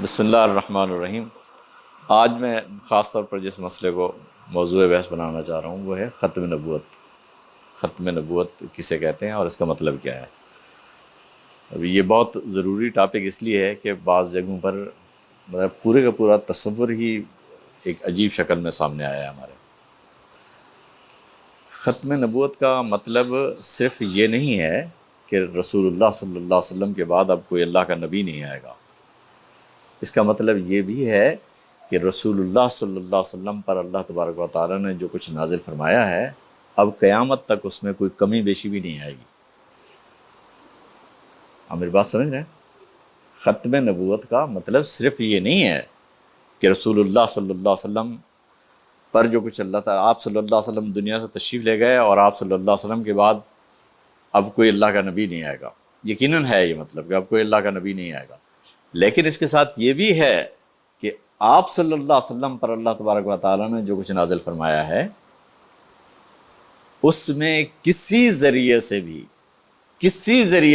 بسم اللہ الرحمن الرحیم۔ آج میں خاص طور پر جس مسئلے کو موضوع بحث بنانا چاہ رہا ہوں وہ ہے ختم نبوت۔ ختم نبوت کسے کہتے ہیں اور اس کا مطلب کیا ہے؟ ابھی یہ بہت ضروری ٹاپک اس لیے ہے کہ بعض جگہوں پر پورے کا پورا تصور ہی ایک عجیب شکل میں سامنے آیا ہے ہمارے۔ ختم نبوت کا مطلب صرف یہ نہیں ہے کہ رسول اللہ صلی اللہ علیہ وسلم کے بعد اب کوئی اللہ کا نبی نہیں آئے گا۔ اس کا مطلب یہ بھی ہے کہ رسول اللہ صلی اللہ علیہ وسلم پر اللہ تبارک و تعالیٰ نے جو کچھ نازل فرمایا ہے اب قیامت تک اس میں کوئی کمی بیشی بھی نہیں آئے گی۔ آپ میری بات سمجھ رہے ہیں؟ ختم نبوت کا مطلب صرف یہ نہیں ہے کہ رسول اللہ صلی اللہ علیہ وسلم پر جو کچھ اللہ تعالیٰ، آپ صلی اللہ علیہ وسلم دنیا سے تشریف لے گئے اور آپ صلی اللہ علیہ وسلم کے بعد اب کوئی اللہ کا نبی نہیں آئے گا۔ یقیناً ہے یہ مطلب کہ اب کوئی اللہ کا نبی نہیں آئے گا، لیکن اس کے ساتھ یہ بھی ہے کہ آپ صلی اللہ علیہ وسلم پر اللہ تبارک و تعالیٰ نے جو کچھ نازل فرمایا ہے اس میں کسی ذریعے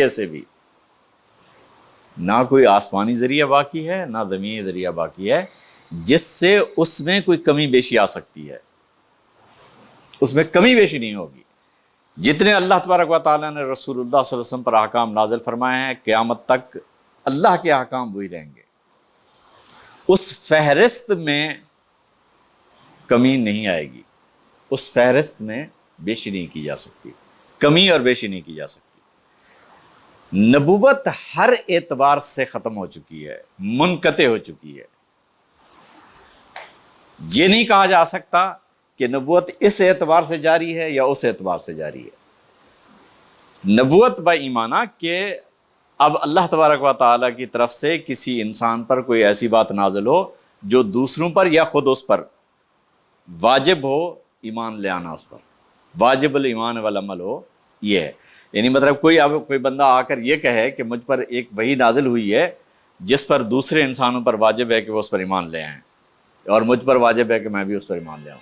سے بھی نہ کوئی آسمانی ذریعہ باقی ہے نہ زمینی ذریعہ باقی ہے جس سے اس میں کوئی کمی بیشی آ سکتی ہے۔ اس میں کمی بیشی نہیں ہوگی۔ جتنے اللہ تبارک و تعالیٰ نے رسول اللہ صلی اللہ علیہ وسلم پر احکام نازل فرمائے ہیں قیامت تک اللہ کے احکام وہی رہیں گے۔ اس فہرست میں کمی نہیں آئے گی، اس فہرست میں بیشی نہیں کی جا سکتی، کمی اور بیشی نہیں کی جا سکتی۔ نبوت ہر اعتبار سے ختم ہو چکی ہے، منقطع ہو چکی ہے۔ یہ نہیں کہا جا سکتا کہ نبوت اس اعتبار سے جاری ہے یا اس اعتبار سے جاری ہے۔ نبوت با ایمانہ کہ اب اللہ تبارک و تعالیٰ کی طرف سے کسی انسان پر کوئی ایسی بات نازل ہو جو دوسروں پر یا خود اس پر واجب ہو ایمان لے آنا، اس پر واجب الایمان والعمل ہو، یہ ہے۔ یعنی مطلب کوئی بندہ آ کر یہ کہے کہ مجھ پر ایک وحی نازل ہوئی ہے جس پر دوسرے انسانوں پر واجب ہے کہ وہ اس پر ایمان لے آئیں، اور مجھ پر واجب ہے کہ میں بھی اس پر ایمان لے آؤں،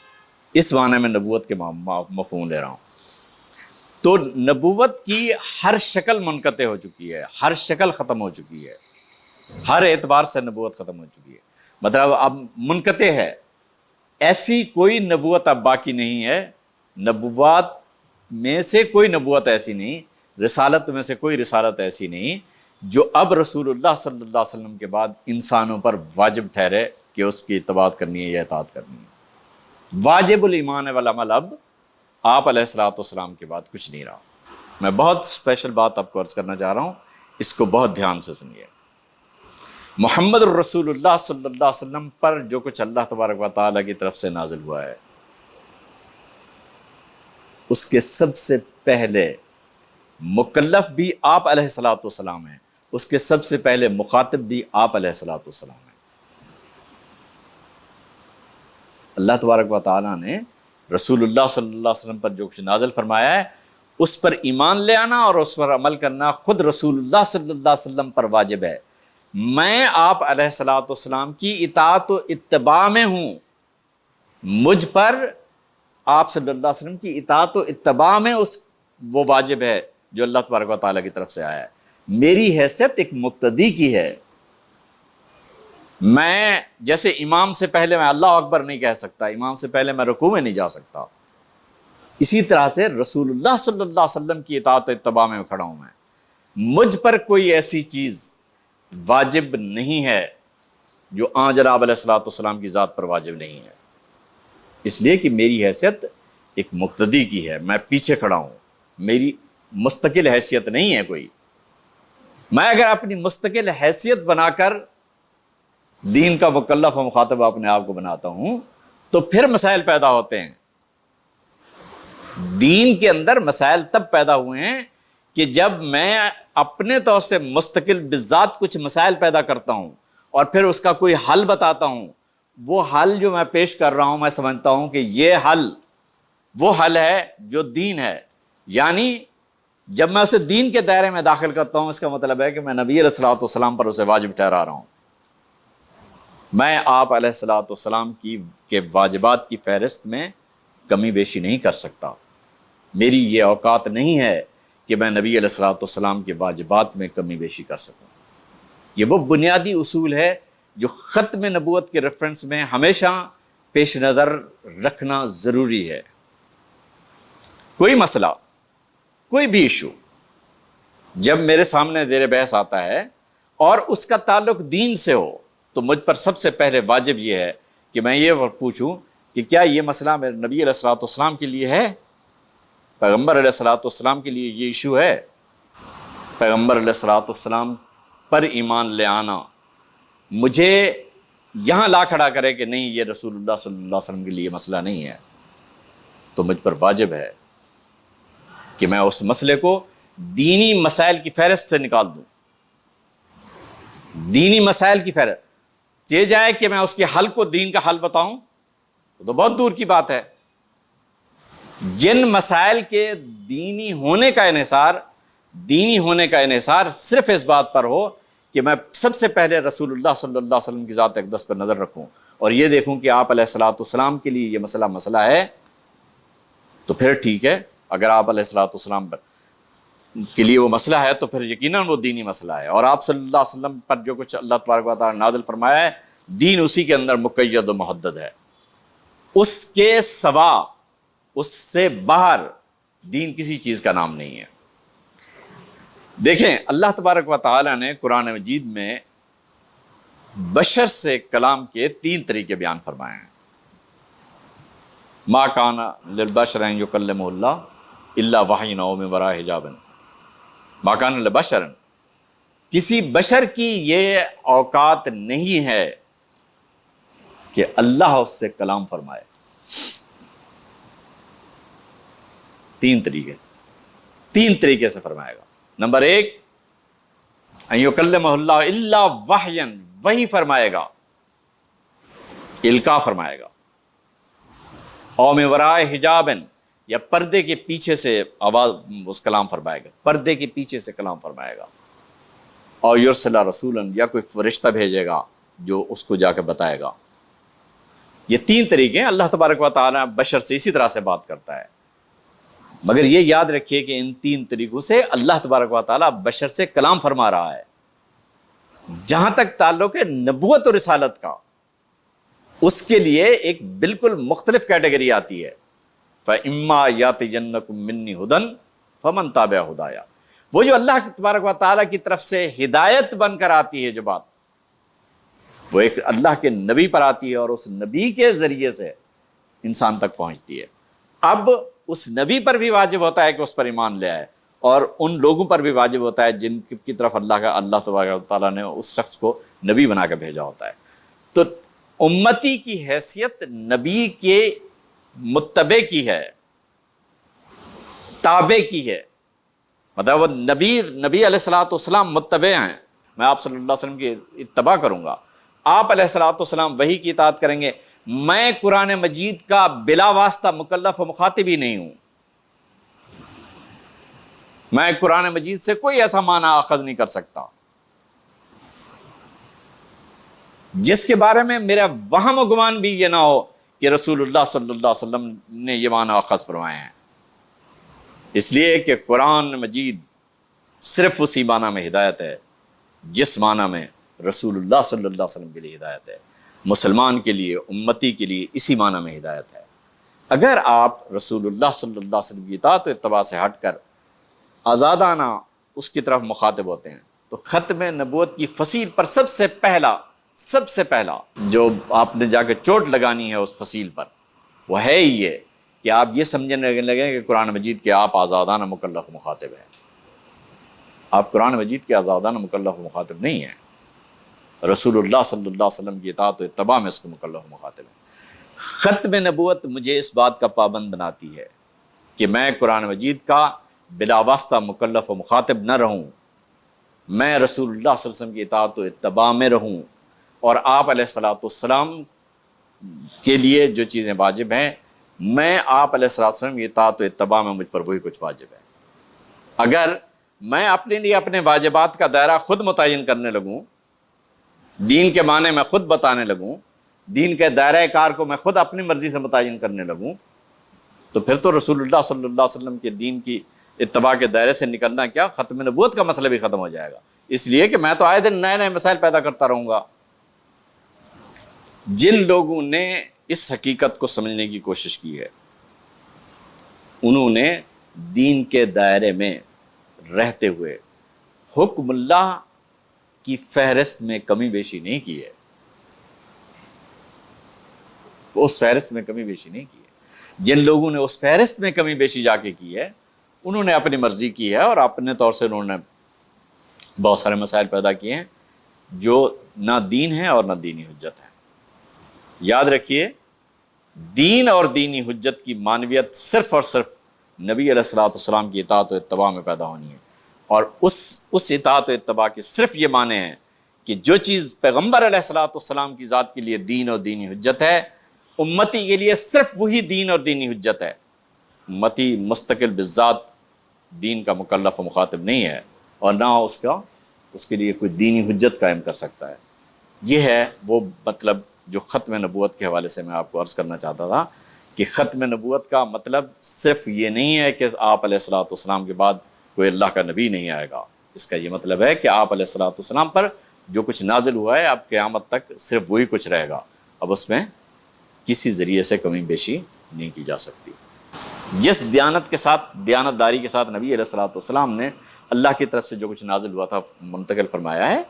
اس معنی میں نبوت کے مفہوم لے رہا ہوں۔ تو نبوت کی ہر شکل منقطع ہو چکی ہے، ہر شکل ختم ہو چکی ہے، ہر اعتبار سے نبوت ختم ہو چکی ہے۔ مطلب اب منقطع ہے، ایسی کوئی نبوت اب باقی نہیں ہے۔ نبوات میں سے کوئی نبوت ایسی نہیں، رسالت میں سے کوئی رسالت ایسی نہیں جو اب رسول اللہ صلی اللہ علیہ وسلم کے بعد انسانوں پر واجب ٹھہرے کہ اس کی اتباع کرنی ہے یا اطاعت کرنی ہے۔ واجب الایمان والعمل اب آپ علیہ الصلوۃ والسلام کے بعد کچھ نہیں رہا۔ میں بہت اسپیشل بات آپ کو عرض کرنا چاہ رہا ہوں، اس کو بہت دھیان سے سنیے۔ محمد الرسول اللہ صلی اللہ علیہ وسلم پر جو کچھ اللہ تبارک و تعالیٰ کی طرف سے نازل ہوا ہے اس کے سب سے پہلے مکلف بھی آپ علیہ الصلوۃ والسلام ہیں، اس کے سب سے پہلے مخاطب بھی آپ علیہ الصلوۃ والسلام ہیں۔ اللہ تبارک و تعالیٰ نے رسول اللہ صلی اللہ علیہ وسلم پر جو کچھ نازل فرمایا ہے اس پر ایمان لے آنا اور اس پر عمل کرنا خود رسول اللہ صلی اللہ علیہ وسلم پر واجب ہے۔ میں آپ علیہ الصلوۃ والسلام کی اطاعت و اتباع میں ہوں، مجھ پر آپ صلی اللہ علیہ وسلم کی اطاعت و اتباع میں وہ واجب ہے جو اللہ تبارک و تعالیٰ کی طرف سے آیا ہے۔ میری حیثیت ایک مقتدی کی ہے۔ میں جیسے امام سے پہلے میں اللہ اکبر نہیں کہہ سکتا، امام سے پہلے میں رکوع میں نہیں جا سکتا، اسی طرح سے رسول اللہ صلی اللہ علیہ وسلم کی اطاعت و اتباع میں کھڑا ہوں۔ میں مجھ پر کوئی ایسی چیز واجب نہیں ہے جو جناب علیہ الصلوۃ والسلام کی ذات پر واجب نہیں ہے، اس لیے کہ میری حیثیت ایک مقتدی کی ہے، میں پیچھے کھڑا ہوں، میری مستقل حیثیت نہیں ہے کوئی۔ میں اگر اپنی مستقل حیثیت بنا کر دین کا مکلف و مخاطب اپنے آپ کو بناتا ہوں تو پھر مسائل پیدا ہوتے ہیں۔ دین کے اندر مسائل تب پیدا ہوئے ہیں کہ جب میں اپنے طور سے مستقل بذات کچھ مسائل پیدا کرتا ہوں اور پھر اس کا کوئی حل بتاتا ہوں۔ وہ حل جو میں پیش کر رہا ہوں میں سمجھتا ہوں کہ یہ حل وہ حل ہے جو دین ہے، یعنی جب میں اسے دین کے دائرے میں داخل کرتا ہوں اس کا مطلب ہے کہ میں نبی علیہ الصلوۃ والسلام پر اسے واجب ٹھہرا رہا ہوں۔ میں آپ علیہ الصلوۃ والسلام کے واجبات کی فہرست میں کمی بیشی نہیں کر سکتا۔ میری یہ اوقات نہیں ہے کہ میں نبی علیہ الصلوۃ والسلام کے واجبات میں کمی بیشی کر سکوں۔ یہ وہ بنیادی اصول ہے جو ختم نبوت کے ریفرنس میں ہمیشہ پیش نظر رکھنا ضروری ہے۔ کوئی مسئلہ، کوئی بھی ایشو جب میرے سامنے زیر بحث آتا ہے اور اس کا تعلق دین سے ہو تو مجھ پر سب سے پہلے واجب یہ ہے کہ میں یہ پوچھوں کہ کیا یہ مسئلہ میرے نبی علیہ الصلوۃ والسلام کے لیے ہے، پیغمبر علیہ الصلوۃ والسلام کے لیے یہ ایشو ہے؟ پیغمبر علیہ الصلوۃ والسلام پر ایمان لے آنا مجھے یہاں لا کھڑا کرے کہ نہیں یہ رسول اللہ صلی اللہ علیہ وسلم کے لیے مسئلہ نہیں ہے، تو مجھ پر واجب ہے کہ میں اس مسئلے کو دینی مسائل کی فہرست سے نکال دوں۔ دینی مسائل کی فہرست یہ جائے کہ میں اس کے حل کو دین کا حل بتاؤں تو بہت دور کی بات ہے۔ جن مسائل کے دینی ہونے کا انحصار صرف اس بات پر ہو کہ میں سب سے پہلے رسول اللہ صلی اللہ علیہ وسلم کی ذات اقدس پر نظر رکھوں اور یہ دیکھوں کہ آپ علیہ الصلوۃ والسلام کے لیے یہ مسئلہ ہے، تو پھر ٹھیک ہے۔ اگر آپ علیہ الصلوۃ والسلام کے لیے وہ مسئلہ ہے تو پھر یقیناً وہ دینی مسئلہ ہے، اور آپ صلی اللہ علیہ وسلم پر جو کچھ اللہ تبارک و تعالیٰ نے نازل فرمایا ہے دین اسی کے اندر مقید و محدد ہے۔ اس کے سوا، اس سے باہر دین کسی چیز کا نام نہیں ہے۔ دیکھیں اللہ تبارک و تعالیٰ نے قرآن مجید میں بشر سے کلام کے 3 طریقے بیان فرمائے ہیں۔ ما کان للبشر ان یکلمہ اللہ الا وحی او من وراء حجاب، ما کان للبشر، کسی بشر کی یہ اوقات نہیں ہے کہ اللہ اس سے کلام فرمائے۔ 3 طریقے سے فرمائے گا۔ نمبر 1 ان یکلمہ اللہ الا وحیا، وحی فرمائے گا، القاء فرمائے گا، او من وراء حجاب، یا پردے کے پیچھے سے آواز اس کلام فرمائے گا، پردے کے پیچھے سے کلام فرمائے گا، اور یرسل رسولا، یا کوئی فرشتہ بھیجے گا جو اس کو جا کے بتائے گا۔ یہ 3 طریقے ہیں۔ اللہ تبارک و تعالیٰ بشر سے اسی طرح سے بات کرتا ہے، مگر یہ یاد رکھیے کہ ان 3 طریقوں سے اللہ تبارک و تعالیٰ بشر سے کلام فرما رہا ہے۔ جہاں تک تعلق ہے نبوت اور رسالت کا، اس کے لیے ایک بالکل مختلف کیٹیگری آتی ہے۔ فَإِمَّا يَأْتِيَنَّكُم مِّنِّي هُدًى فَمَن تَبِعَ هُدَايَا، وہ جو اللہ تبارک و تعالیٰ کی طرف سے ہدایت بن کر آتی ہے، جو بات وہ ایک اللہ کے نبی پر آتی ہے اور اس نبی کے ذریعے سے انسان تک پہنچتی ہے۔ اب اس نبی پر بھی واجب ہوتا ہے کہ اس پر ایمان لے آئے، اور ان لوگوں پر بھی واجب ہوتا ہے جن کی طرف اللہ تبارک و تعالیٰ نے اس شخص کو نبی بنا کے بھیجا ہوتا ہے۔ تو امتی کی حیثیت نبی کے متبع کی ہے، تابع کی ہے، مطلب وہ نبی علیہ الصلوۃ والسلام متبع ہیں، میں آپ صلی اللہ علیہ وسلم کی اتباع کروں گا، آپ علیہ الصلوۃ والسلام وحی کی اطاعت کریں گے۔ میں قرآن مجید کا بلا واسطہ مکلف و مخاطب ہی نہیں ہوں، میں قرآن مجید سے کوئی ایسا معنی اخذ نہیں کر سکتا جس کے بارے میں میرا وہم و گمان بھی یہ نہ ہو کہ رسول اللہ صلی اللہ علیہ وسلم نے یہ معنی اخذ فرمائے ہیں۔ اس لیے کہ قرآن مجید صرف اسی معنی میں ہدایت ہے جس معنی میں رسول اللہ صلی اللہ علیہ وسلم کے لیے ہدایت ہے، مسلمان کے لیے، امتی کے لیے اسی معنی میں ہدایت ہے۔ اگر آپ رسول اللہ صلی اللہ علیہ وسلم کی اطاعت و اتباع سے ہٹ کر آزادانہ اس کی طرف مخاطب ہوتے ہیں تو ختم نبوت کی فصیل پر سب سے پہلا جو آپ نے جا کے چوٹ لگانی ہے اس فصیل پر، وہ ہے یہ کہ آپ یہ سمجھنے لگیں کہ قرآن مجید کے آپ آزادانہ مکلف و مخاطب ہیں۔ آپ قرآن مجید کے آزادانہ مکلف و مخاطب نہیں ہیں، رسول اللہ صلی اللہ علیہ وسلم کی اطاعت و اتباع میں اس کو مکلف و مخاطب ہے۔ ختم نبوت مجھے اس بات کا پابند بناتی ہے کہ میں قرآن مجید کا بلا واسطہ مکلف و مخاطب نہ رہوں، میں رسول اللہ صلی اللہ علیہ وسلم کی اطاعت و اتباع میں رہوں، اور آپ علیہ الصلوۃ والسلام کے لیے جو چیزیں واجب ہیں میں آپ علیہ الصلوۃ والسلام کی اطاعت و اتباع میں مجھ پر وہی کچھ واجب ہے۔ اگر میں اپنے لیے اپنے واجبات کا دائرہ خود متعین کرنے لگوں، دین کے معنی میں خود بتانے لگوں، دین کے دائرہ کار کو میں خود اپنی مرضی سے متعین کرنے لگوں، تو پھر تو رسول اللہ صلی اللہ علیہ وسلم کے دین کی اتباع کے دائرے سے نکلنا کیا، ختم نبوت کا مسئلہ بھی ختم ہو جائے گا۔ اس لیے کہ میں تو آئے دن نئے مسائل پیدا کرتا رہوں گا، جن لوگوں نے اس حقیقت کو سمجھنے کی کوشش کی ہے انہوں نے دین کے دائرے میں رہتے ہوئے حکم اللہ کی فہرست میں کمی بیشی نہیں کی ہے، تو اس فہرست میں کمی بیشی نہیں کی ہے۔ جن لوگوں نے اس فہرست میں کمی بیشی جا کے کی ہے انہوں نے اپنی مرضی کی ہے اور اپنے طور سے انہوں نے بہت سارے مسائل پیدا کیے ہیں جو نہ دین ہے اور نہ دینی حجت ہے۔ یاد رکھیے، دین اور دینی حجت کی معنویت صرف اور صرف نبی علیہ الصلوۃ والسلام کی اطاعت و اتباع میں پیدا ہونی ہے، اور اس اطاعت و اتباع کے صرف یہ معنی ہے کہ جو چیز پیغمبر علیہ الصلوۃ والسلام کی ذات کے لیے دین اور دینی حجت ہے، امتی کے لیے صرف وہی دین اور دینی حجت ہے۔ امتی مستقل بالذات دین کا مکلف و مخاطب نہیں ہے، اور نہ اس کے لیے کوئی دینی حجت قائم کر سکتا ہے۔ یہ ہے وہ مطلب جو ختم نبوت کے حوالے سے میں آپ کو عرض کرنا چاہتا تھا، کہ ختم نبوت کا مطلب صرف یہ نہیں ہے کہ آپ علیہ الصلوۃ والسلام کے بعد کوئی اللہ کا نبی نہیں آئے گا۔ اس کا یہ مطلب ہے کہ آپ علیہ الصلوۃ والسلام پر جو کچھ نازل ہوا ہے اب قیامت تک صرف وہی کچھ رہے گا، اب اس میں کسی ذریعے سے کمی بیشی نہیں کی جا سکتی۔ جس دیانت کے ساتھ، دیانت داری کے ساتھ نبی علیہ الصلوۃ والسلام نے اللہ کی طرف سے جو کچھ نازل ہوا تھا منتقل فرمایا ہے،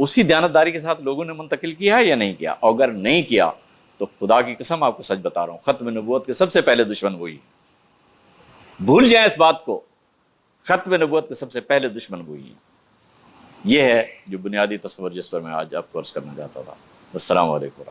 اسی دیانت داری کے ساتھ لوگوں نے منتقل کیا ہے یا نہیں کیا؟ اور اگر نہیں کیا تو خدا کی قسم آپ کو سچ بتا رہا ہوں، ختم نبوت کے سب سے پہلے دشمن وہی ہیں۔ بھول جائیں اس بات کو، ختم نبوت کے سب سے پہلے دشمن وہی ہیں۔ یہ ہے جو بنیادی تصور جس پر میں آج آپ کو عرض کرنا چاہتا تھا۔ السلام علیکم۔